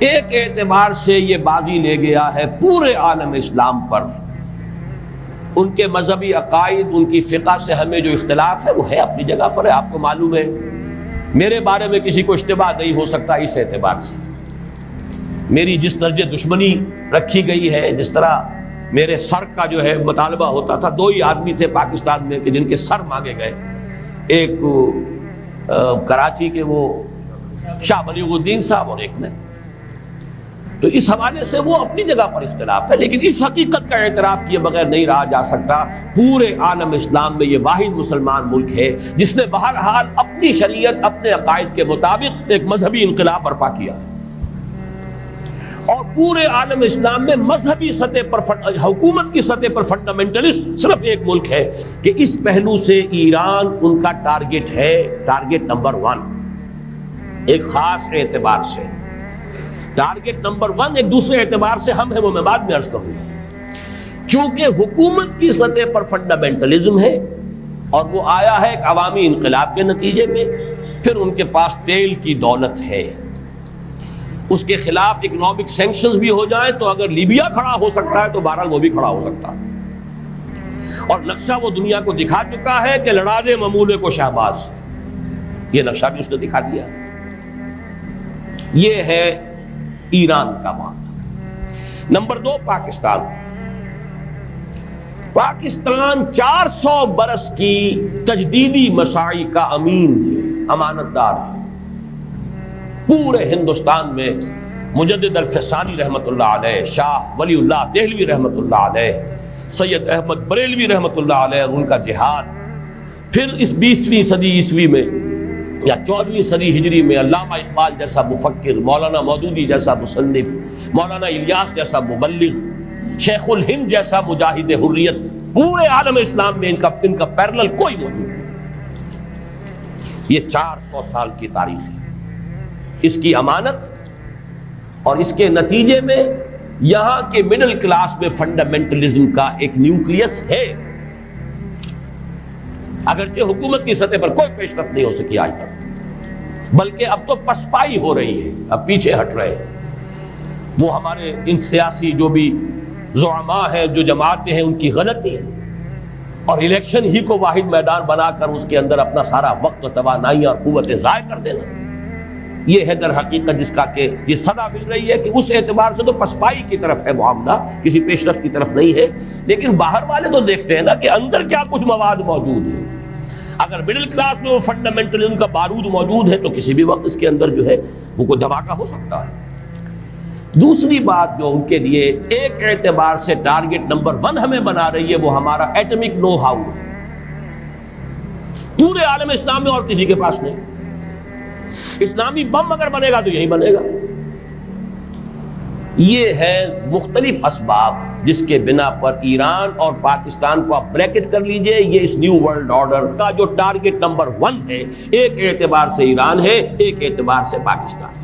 ایک اعتبار سے یہ بازی لے گیا ہے پورے عالم اسلام پر. ان کے مذہبی عقائد، ان کی فقہ سے ہمیں جو اختلاف ہے وہ ہے اپنی جگہ پر ہے. آپ کو معلوم ہے میرے بارے میں کسی کو اشتباہ نہیں ہو سکتا اس اعتبار سے. میری جس درجے دشمنی رکھی گئی ہے، جس طرح میرے سر کا جو ہے مطالبہ ہوتا تھا، دو ہی آدمی تھے پاکستان میں کہ جن کے سر مانگے گئے، ایک کراچی کے وہ شاہ بلیغ الدین صاحب اور ایک نے. تو اس حوالے سے وہ اپنی جگہ پر اختلاف ہے، لیکن اس حقیقت کا اعتراف کیے بغیر نہیں رہا جا سکتا پورے عالم اسلام میں یہ واحد مسلمان ملک ہے جس نے بہرحال اپنی شریعت، اپنے عقائد کے مطابق ایک مذہبی انقلاب برپا کیا. اور پورے عالم اسلام میں مذہبی سطح پر، حکومت کی سطح پر فنڈامنٹلسٹ صرف ایک ملک ہے کہ اس پہلو سے ایران ان کا ٹارگٹ ہے، ٹارگٹ نمبر 1 ایک خاص اعتبار سے. ٹارگٹ نمبر 1 ایک دوسرے اعتبار سے ہم ہیں، وہ میں بعد میں عرض کروں گا. چونکہ حکومت کی سطح پر فنڈامنٹلزم ہے اور وہ آیا ہے ایک عوامی انقلاب کے نتیجے میں، پھر ان کے پاس تیل کی دولت ہے، اس کے خلاف اکنامک سینکشنز بھی ہو جائیں تو اگر لیبیا کھڑا ہو سکتا ہے تو بہرحال وہ بھی کھڑا ہو سکتا ہے. اور نقشہ وہ دنیا کو دکھا چکا ہے کہ لڑا دے ممولے کو شہباز، یہ نقشہ بھی اس نے دکھا دیا. یہ ہے ایران کا معاملہ. نمبر 2 پاکستان. پاکستان 400 برس کی تجدیدی مساعی کا امین ہے، امانت دار ہے. پورے ہندوستان میں مجدد الفسانی رحمت اللہ علیہ، شاہ ولی اللہ دہلوی رحمت اللہ علیہ، سید احمد بریلوی رحمت اللہ علیہ اور ان کا جہاد، پھر اس 20ویں صدی عیسوی میں یا 14ویں صدی ہجری میں علامہ اقبال جیسا مفکر، مولانا مودودی جیسا مصنف، مولانا الیاس جیسا مبلغ، شیخ الہند جیسا مجاہد حریت، پورے عالم اسلام میں ان کا پیرلل کوئی موجود نہیں. یہ 400 سال کی تاریخ ہے، اس کی امانت اور اس کے نتیجے میں یہاں کے مڈل کلاس میں فنڈامنٹلزم کا ایک نیوکلیس ہے. اگرچہ حکومت کی سطح پر کوئی پیش رفت نہیں ہو سکی آج تک، بلکہ اب تو پسپائی ہو رہی ہے، اب پیچھے ہٹ رہے ہیں. وہ ہمارے ان سیاسی جو بھی زعماء ہیں، جو جماعتیں ہیں، ان کی غلطی ہے اور الیکشن ہی کو واحد میدان بنا کر اس کے اندر اپنا سارا وقت و توانائی اور قوتیں ضائع کر دینا. یہ ہے در حقیقت جس کا کہ یہ صدا مل رہی ہے کہ اس اعتبار سے تو پسپائی کی طرف ہے معاملہ، کسی پیش رفت کی طرف نہیں ہے. لیکن باہر والے تو دیکھتے ہیں نا کہ اندر کیا کچھ مواد موجود ہے. اگر مڈل کلاس میں وہ فنڈامنٹلزم کا بارود موجود ہے تو کسی بھی وقت اس کے اندر جو ہے وہ کوئی دھماکہ ہو سکتا ہے. دوسری بات جو ان کے لیے ایک اعتبار سے ٹارگٹ نمبر 1 ہمیں بنا رہی ہے وہ ہمارا ایٹمک نو ہاؤ ہے. پورے عالم اسلام میں اور کسی کے پاس نہیں. اسلامی بم اگر بنے گا تو یہی بنے گا. یہ ہے مختلف اسباب جس کے بنا پر ایران اور پاکستان کو آپ بریکٹ کر لیجئے. یہ اس نیو ورلڈ آرڈر کا جو ٹارگٹ نمبر 1 ہے، ایک اعتبار سے ایران ہے، ایک اعتبار سے پاکستان.